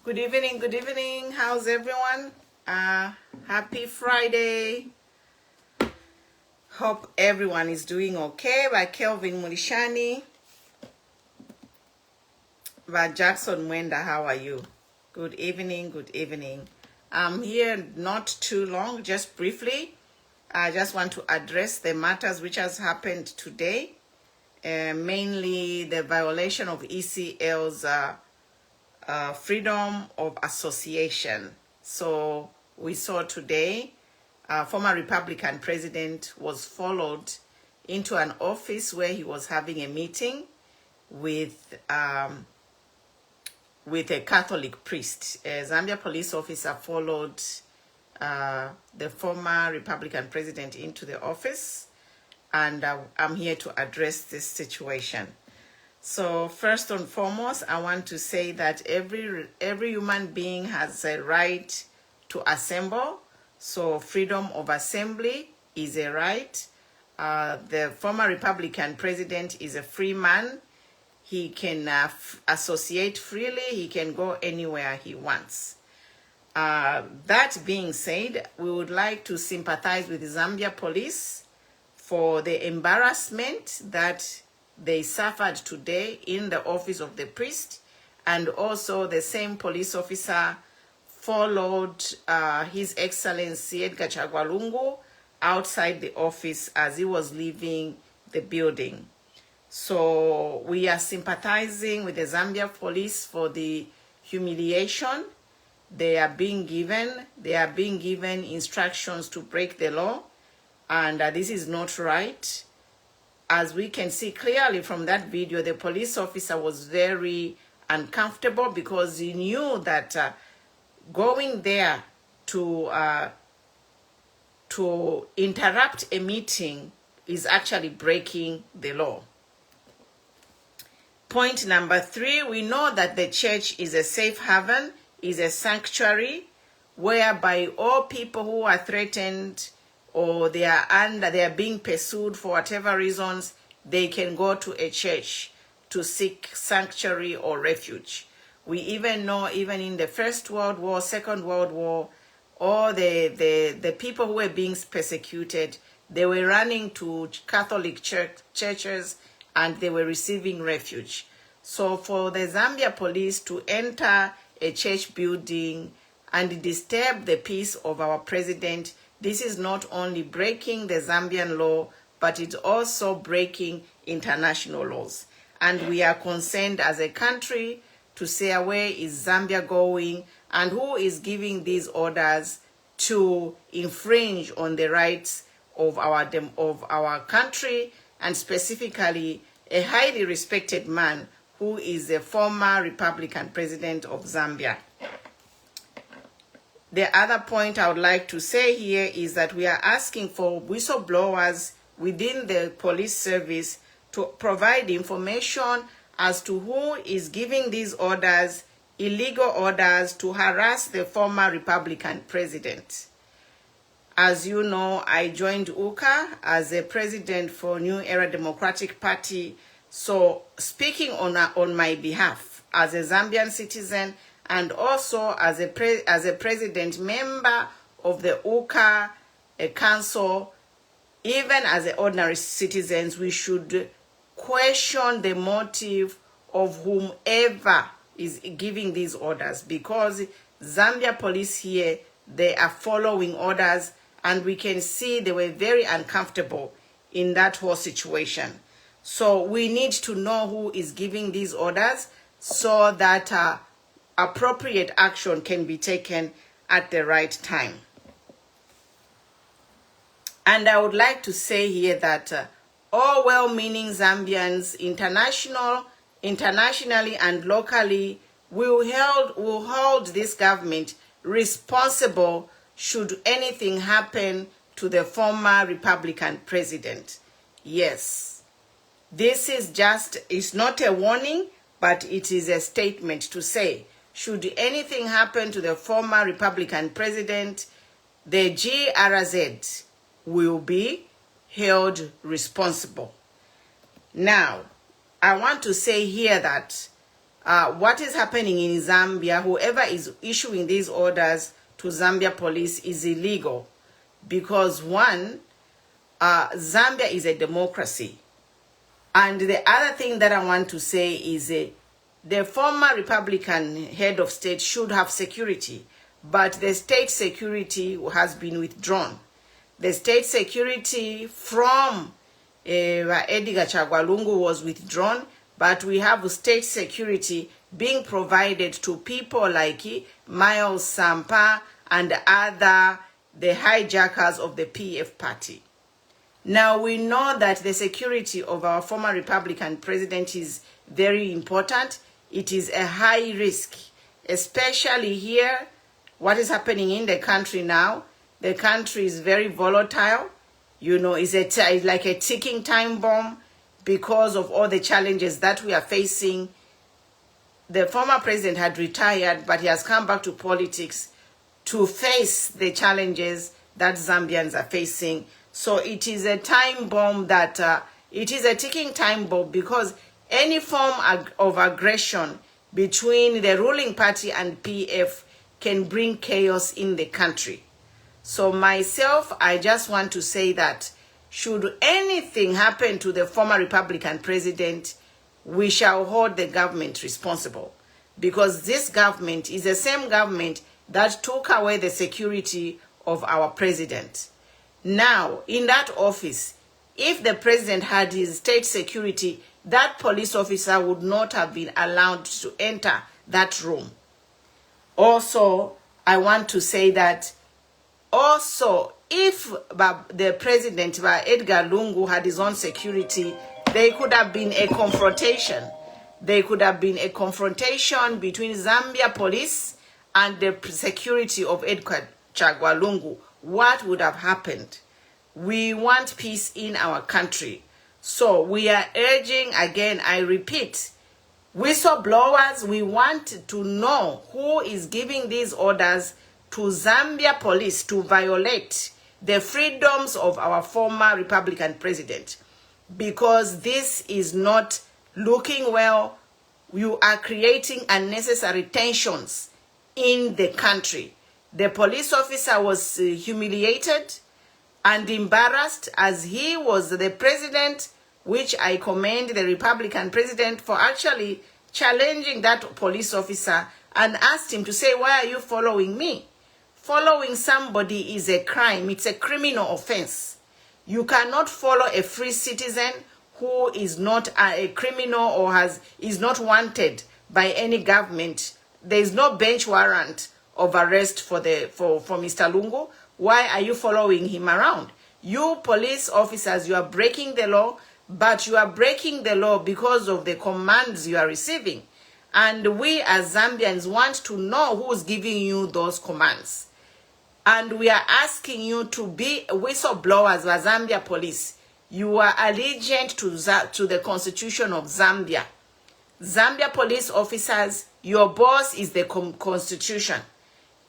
Good evening, good evening. How's everyone? Happy Friday. Hope everyone is doing okay. By Kelvin Mulishani. By Jackson Mwenda, how are you? Good evening, good evening. I'm here not too long, just briefly. I just want to address the matters which has happened today. Mainly the violation of ECL's freedom of association. So we saw today former Republican president was followed into an office where he was having a meeting with a Catholic priest. A Zambia police officer followed the former Republican president into the office, and I'm here to address this situation. So first and foremost, I want to say that every human being has a right to assemble. So freedom of assembly is a right. The former Republican president is a free man. He can associate freely. He can go anywhere he wants. That being said, we would like to sympathize with the Zambia police for the embarrassment that they suffered today in the office of the priest, and also the same police officer followed His Excellency Edgar Chagwalungu outside the office as he was leaving the building. So we are sympathizing with the Zambia police for the humiliation they are being given. They are being given instructions to break the law, and this is not right. As we can see clearly from that video, the police officer was very uncomfortable because he knew that going there to interrupt a meeting is actually breaking the law. Point number 3, we know that the church is a safe haven, is a sanctuary, whereby all people who are threatened or they are being pursued for whatever reasons, they can go to a church to seek sanctuary or refuge. We even know, even in the First World War, Second World War, all the people who were being persecuted, they were running to Catholic churches and they were receiving refuge. So for the Zambia police to enter a church building and disturb the peace of our president, this is not only breaking the Zambian law, but it's also breaking international laws. And we are concerned as a country to say where is Zambia going and who is giving these orders to infringe on the rights of our country, and specifically a highly respected man who is a former Republican president of Zambia. The other point I would like to say here is that we are asking for whistleblowers within the police service to provide information as to who is giving these orders, illegal orders, to harass the former Republican president. As you know, I joined UCA as a president for New Era Democratic Party. So speaking on my behalf as a Zambian citizen, and also as a president member of the UCA council, even as ordinary citizens, we should question the motive of whomever is giving these orders, because Zambia police here, they are following orders, and we can see they were very uncomfortable in that whole situation. So we need to know who is giving these orders so that appropriate action can be taken at the right time. And I would like to say here that all well-meaning Zambians, internationally and locally, will hold this government responsible should anything happen to the former Republican president. Yes, this is it's not a warning, but it is a statement to say, should anything happen to the former Republican president, the GRZ will be held responsible. Now, I want to say here that what is happening in Zambia, whoever is issuing these orders to Zambia police is illegal. Because one, Zambia is a democracy. And the other thing that I want to say is the former Republican head of state should have security, but the state security has been withdrawn. The state security from Edgar Chagwalungu was withdrawn, but we have state security being provided to people like Miles Sampa and the hijackers of the PF party. Now we know that the security of our former Republican president is very important. It is a high risk, especially here, what is happening in the country now. The country is very volatile. You know, it's like a ticking time bomb because of all the challenges that we are facing. The former president had retired, but he has come back to politics to face the challenges that Zambians are facing. So it is a time bomb it is a ticking time bomb, because any form of aggression between the ruling party and PF can bring chaos in the country. So myself, I just want to say that should anything happen to the former Republican president, we shall hold the government responsible, because this government is the same government that took away the security of our president. Now, in that office, if the president had his state security, that police officer would not have been allowed to enter that room. Also, I want to say that also, if the president, Edgar Lungu, had his own security, there could have been a confrontation. There could have been a confrontation between Zambia police and the security of Edgar Chagwalungu. What would have happened? We want peace in our country. So we are urging, again, I repeat, whistleblowers, we want to know who is giving these orders to Zambia police to violate the freedoms of our former Republican president. Because this is not looking well. You are creating unnecessary tensions in the country. The police officer was humiliated and embarrassed, as he was the president, which I commend the Republican president for actually challenging that police officer and asked him to say, why are you following me? Following somebody is a crime. It's a criminal offense. You cannot follow a free citizen who is not a criminal or is not wanted by any government. There is no bench warrant of arrest for Mr. Lungu. Why are you following him around? You police officers, you are breaking the law, but you are breaking the law because of the commands you are receiving. And we as Zambians want to know who's giving you those commands. And we are asking you to be whistleblowers for Zambia police. You are allegiant to the Constitution of Zambia. Zambia police officers, your boss is the Constitution.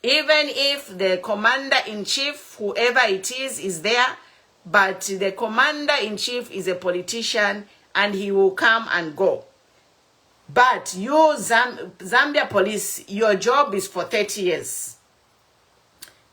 Even if the commander-in-chief, whoever it is there, but the commander-in-chief is a politician and he will come and go. But you, Zambia police, your job is for 30 years.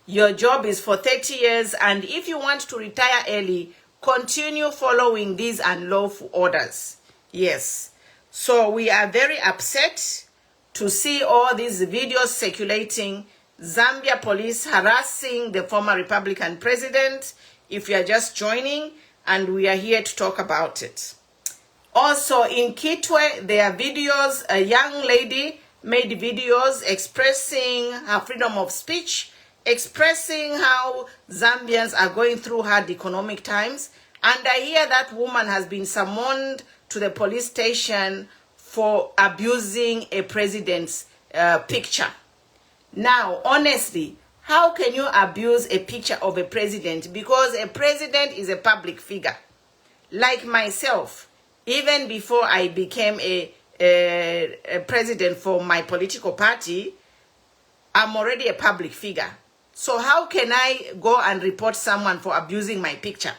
Your job is for 30 years, and if you want to retire early, continue following these unlawful orders. Yes. So we are very upset to see all these videos circulating, Zambia police harassing the former Republican president. If you are just joining, and we are here to talk about it. Also in Kitwe, there are videos, a young lady made videos expressing her freedom of speech, expressing how Zambians are going through hard economic times. And I hear that woman has been summoned to the police station for abusing a president's picture. Now, honestly, how can you abuse a picture of a president? Because a president is a public figure. Like myself, even before I became a president for my political party, I'm already a public figure. So how can I go and report someone for abusing my picture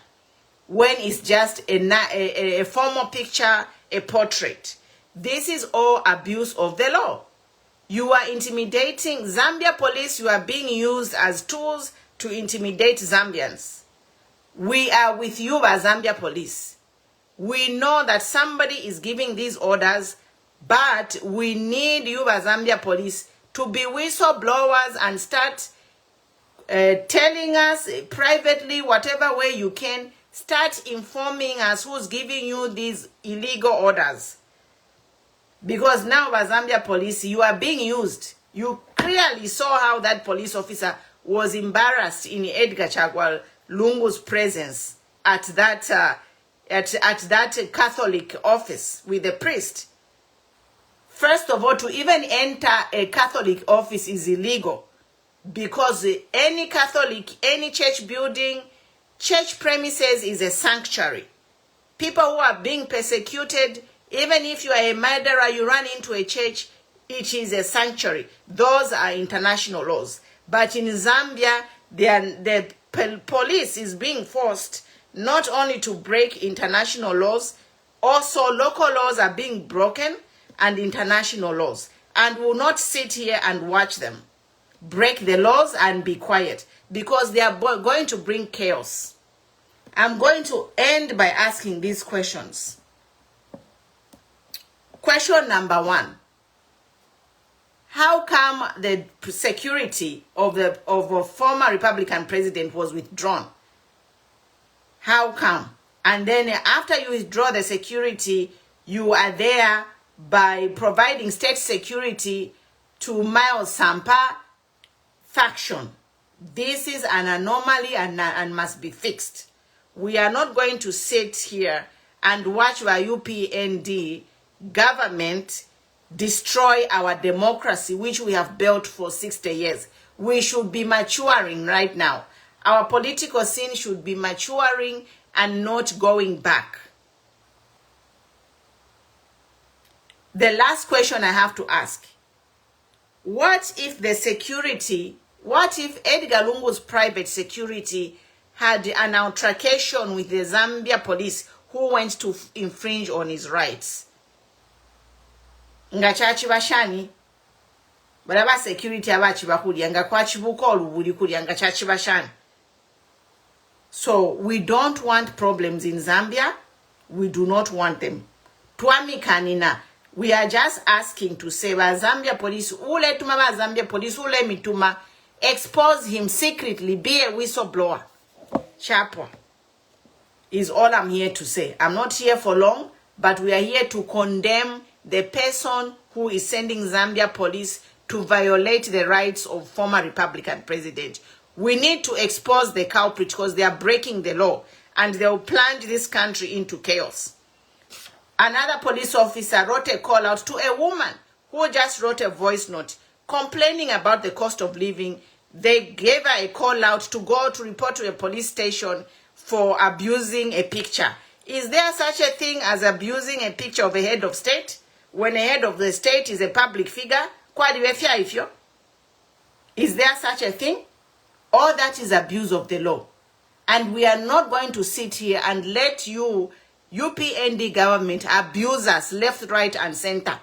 when it's just a formal picture, a portrait? This is all abuse of the law. You are intimidating Zambia police. You are being used as tools to intimidate Zambians. We are with you, Zambia police. We know that somebody is giving these orders, but we need you, Zambia police, to be whistleblowers and start telling us privately, whatever way you can, start informing us who's giving you these illegal orders. Because now, Zambia police, you are being used. You clearly saw how that police officer was embarrassed in Edgar Chagwal Lungu's presence at that Catholic office with the priest. First of all, to even enter a Catholic office is illegal, because any Catholic, any church building, church premises is a sanctuary. People who are being persecuted, even if you are a murderer, you run into a church, it is a sanctuary. Those are international laws. But in Zambia, the police is being forced not only to break international laws, also local laws are being broken and international laws. And will not sit here and watch them break the laws and be quiet, because they are going to bring chaos. I'm going to end by asking these questions. Question number 1. How come the security of a former Republican president was withdrawn? How come? And then after you withdraw the security, you are there by providing state security to Miles Sampa faction. This is an anomaly and must be fixed. We are not going to sit here and watch our UPND government destroy our democracy, which we have built for 60 years. We should be maturing right now. Our political scene should be maturing and not going back. The last question I have to ask: what if the security, what if Edgar Lungu's private security had an altercation with the Zambia police who went to infringe on his rights? Ngachachi bashani baraba security abachi bakulya ngakwachi bukolu buli kulya ngachachi bashani. So we don't want problems in Zambia. We do not want them. Twami kanina. We are just asking to say, Zambia police, ule tuma Zambia police, ule mituma, expose him secretly, be a whistleblower. Chapo is all I'm here to say. I'm not here for long, but we are here to condemn the person who is sending Zambia police to violate the rights of former Republican president. We need to expose the culprit, because they are breaking the law and they will plunge this country into chaos. Another police officer wrote a call out to a woman who just wrote a voice note complaining about the cost of living. They gave her a call out to go to report to a police station for abusing a picture. Is there such a thing as abusing a picture of a head of state when a head of the state is a public figure? Is there such a thing? All that is abuse of the law. And we are not going to sit here and let you, UPND government, abuse us left, right, and center.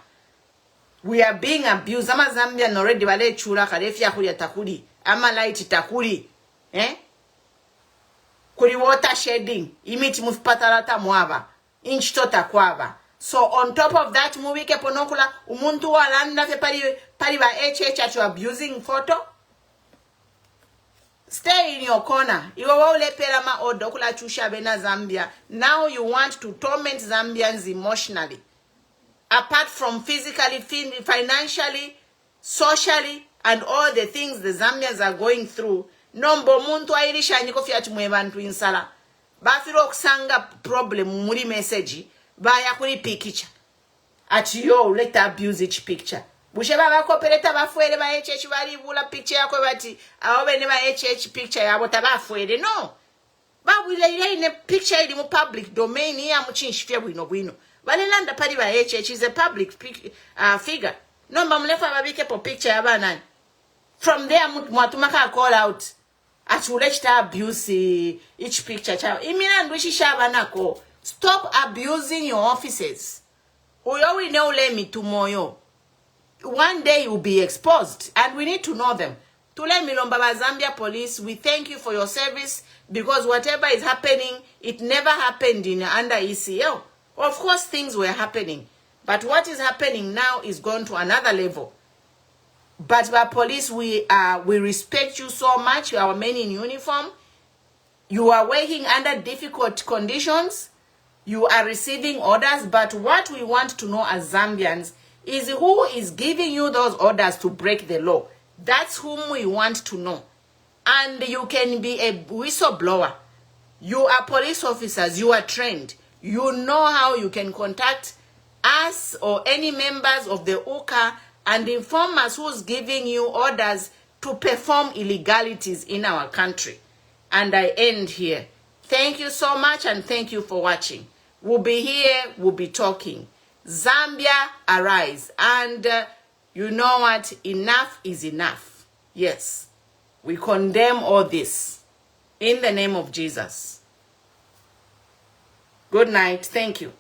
We are being abused. Ama Zambia already wale chula karefia kuya takuri. Ama light takuri. Kuri water shedding. Imiti mufipatalata mwaba. Inch tota kwaba. So on top of that, muwike ponokula umuntu walanda fe pari ba HH to abusing photo. Stay in your corner. Now you want to torment Zambians emotionally. Apart from physically, financially, socially, and all the things the Zambians are going through. Nombo muntu airisha niko fiatu mwebantu insala. Bafiro kusanga problem muri message. Baya kuri picture. At yo, let abuse each picture. Busheba bakopereta bafuere ba HH bali bula picture yako bati awobe ne ba HH picture yabo tabafuere. No. Babule ile ine picture ili mu public domain ya muchinshifye bwino. Balelanda pali ba HH is a public figure. No mbamlefa babike po picture yabana. From there mwatumaka call out. Achulechita abuse each picture chao. Imina ndushi shabanako. Stop abusing your offices. One day you'll be exposed, and we need to know them. Tule Milomba Zambia Police, we thank you for your service, because whatever is happening, it never happened under ECL. Of course, things were happening, but what is happening now is gone to another level. But by police, we respect you so much. You are men in uniform. You are working under difficult conditions. You are receiving orders. But what we want to know as Zambians is who is giving you those orders to break the law. That's whom we want to know. And you can be a whistleblower. You are police officers. You are trained. You know how you can contact us or any members of the UCA and inform us who's giving you orders to perform illegalities in our country. And I end here. Thank you so much, and thank you for watching. We'll be here, we'll be talking. Zambia, arise. And you know what? Enough is enough. Yes. We condemn all this in the name of Jesus. Good night. Thank you.